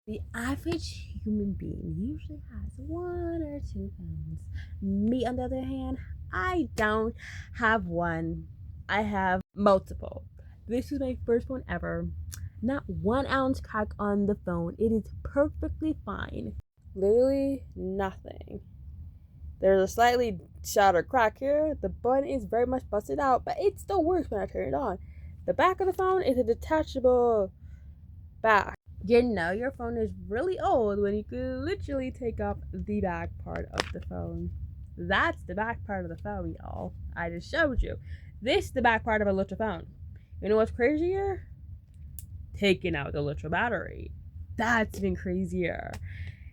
The average human being usually has one or two phones. Me, on the other hand, I don't have one. I have multiple. This is my first phone ever. Not 1 ounce crack on the phone. It is perfectly fine. Literally nothing. There's a slightly shattered crack here. The button is very much busted out, but it still works when I turn it on. The back of the phone is a detachable back. You know your phone is really old when you could literally take off the back part of the phone. That's the back part of the phone, y'all. I just showed you. This is the back part of a little phone. You know what's crazier? Taking out the little battery. That's been crazier.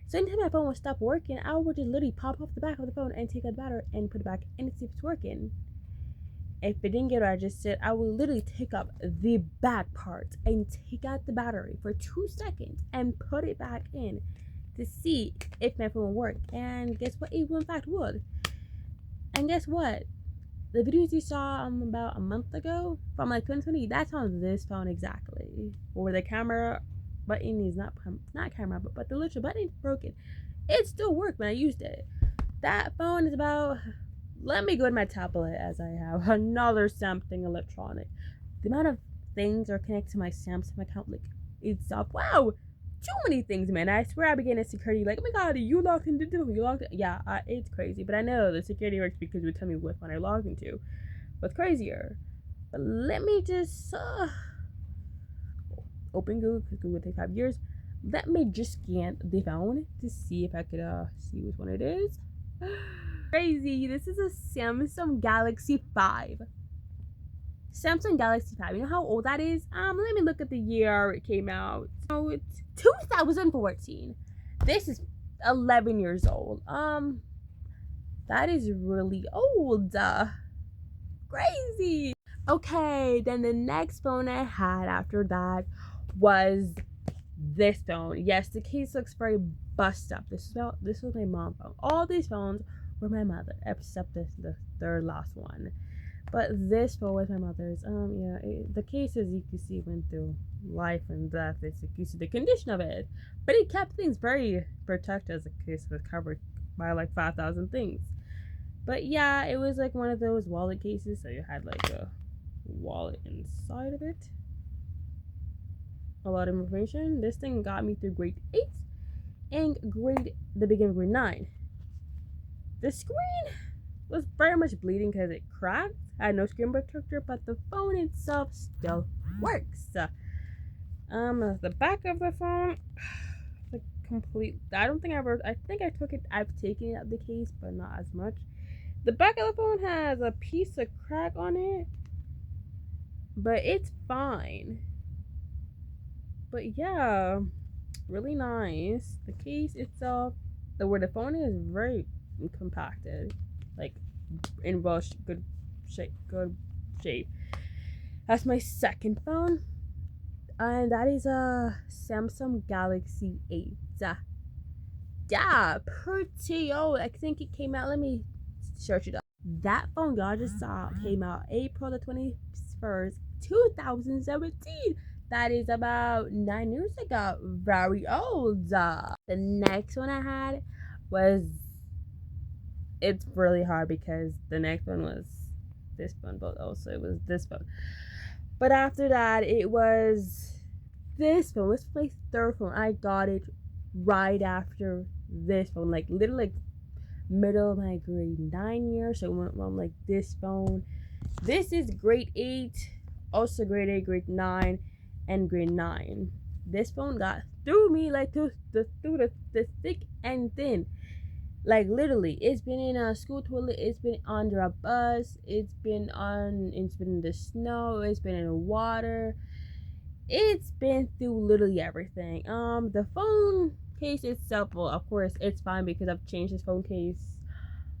So anytime my phone would stop working, I would just literally pop off the back of the phone and take out the battery and put it back and see if it's working. If it didn't get what I just said, I would literally take up the back part and take out the battery for 2 seconds and put it back in to see if my phone worked. And guess what? It in fact would. And guess what? The videos you saw about a month ago from like 2020, that's on this phone exactly. Where the camera button is not camera, but the little button is broken. It still worked when I used it. That phone is about, let me go to my tablet as I have another Samsung electronic. The amount of things are connected to my Samsung account, like itself. Wow, too many things, man. I swear I began at security, like, oh my god, you logged into this, you logged in. Yeah, it's crazy. But I know the security works because it would tell me what one I logged into. What's crazier? But let me just open Google, because Google would take 5 years. Let me just scan the phone to see if I could see which one it is. Crazy. This is a Samsung Galaxy 5. Samsung Galaxy 5. You know how old that is? Let me look at the year it came out. So it's 2014. This is 11 years old. That is really old. Crazy. Okay, then the next phone I had after that was this phone. Yes, the case looks very bust up. This was my mom's phone. All these phones were my mother, except the third last one. But this phone was my mother's. The case, as you can see, went through life and death. It's you see the condition of it, but it kept things very protected. As the case was covered by like 5,000 things. But yeah, it was like one of those wallet cases, so you had like a wallet inside of it. A lot of information. This thing got me through grade 8 and the beginning of grade 9. The screen was very much bleeding because it cracked. I had no screen protector, but the phone itself still works. The back of the phone, the complete. I don't think I ever. I think I took it. I've taken it out of the case, but not as much. The back of the phone has a piece of crack on it, but it's fine. But yeah, really nice. The case itself, where the phone is, very compacted, like in good shape. That's my second phone, and that is a Samsung Galaxy 8. Yeah, pretty old. I think it came out. Let me search it up. That phone y'all just saw came out April the 21st, 2017. That is about 9 years ago. Very old. The next one I had was, it's really hard because the next one was this phone, but also it was this phone. But after that, it was this phone. This was my third phone. I got it right after this phone, like literally like middle of my grade 9 year. So it went from like this phone. This is grade 8, also grade 8, grade 9, and grade 9. This phone got through me like through the thick and thin. Like literally, it's been in a school toilet, it's been under a bus, it's been in the snow, it's been in the water, it's been through literally everything. The phone case itself, well, of course, it's fine because I've changed this phone case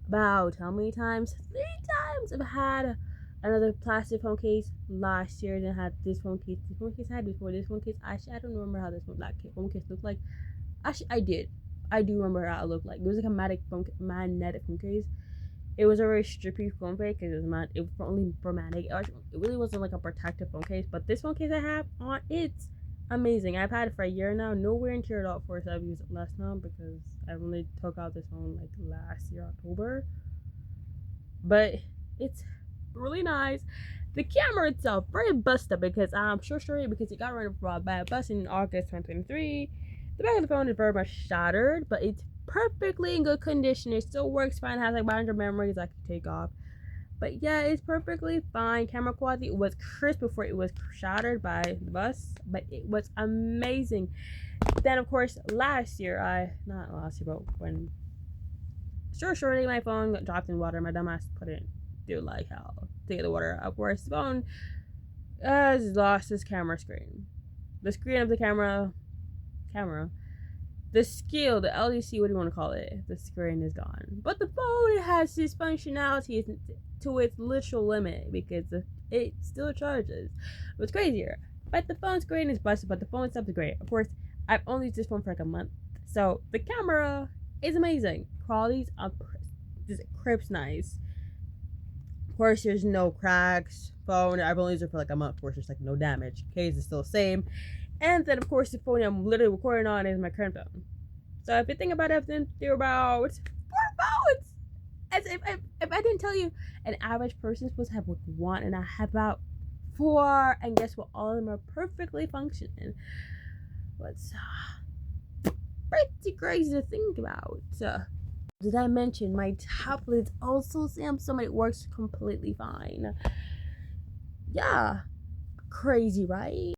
about how many times? 3 times. I've had another plastic phone case last year, then I had this phone case. The phone case I had before this phone case. Actually, I don't remember how this phone case looked like. Actually, I did. I do remember how it looked like. It was like a magnetic phone case. It was a very strippy phone case because it was only for magnetic. It really wasn't like a protective phone case. But this phone case I have on, it's amazing. I've had it for a year now. No wear and tear at all. Of course, I've used it less now because I only took out this phone like last year, October. But it's really nice. The camera itself, very busted because I'm sure because it got rid of a bad bust in August 2023. The back of the phone is very much shattered, but it's perfectly in good condition. It still works fine. It has like 500 memories I can take off. But yeah, it's perfectly fine. Camera quality was crisp before it was shattered by the bus, but it was amazing. Then of course last year, not last year, but when shortly my phone got dropped in water, my dumbass put it through like hell to get the water up. Of course, the phone has lost its camera screen. The screen of the camera, the skill, the LDC, what do you want to call it? The screen is gone. But the phone has this functionality to its literal limit because it still charges. What's crazier? But the phone screen is busted, but the phone itself is great. Of course, I've only used this phone for like a month. So the camera is amazing. Quality's up, just crisp nice. Of course, there's no cracks. Phone, I've only used it for like a month. Of course, there's like no damage. Case is still the same. And then, of course, the phone I'm literally recording on is my current phone. So if you think about it, I've been through about 4 phones. As if I didn't tell you, an average person is supposed to have like one, and I have about 4. And guess what? All of them are perfectly functioning. What's pretty crazy to think about. Did I mention my tablet is also Samsung? It works completely fine. Yeah, crazy, right?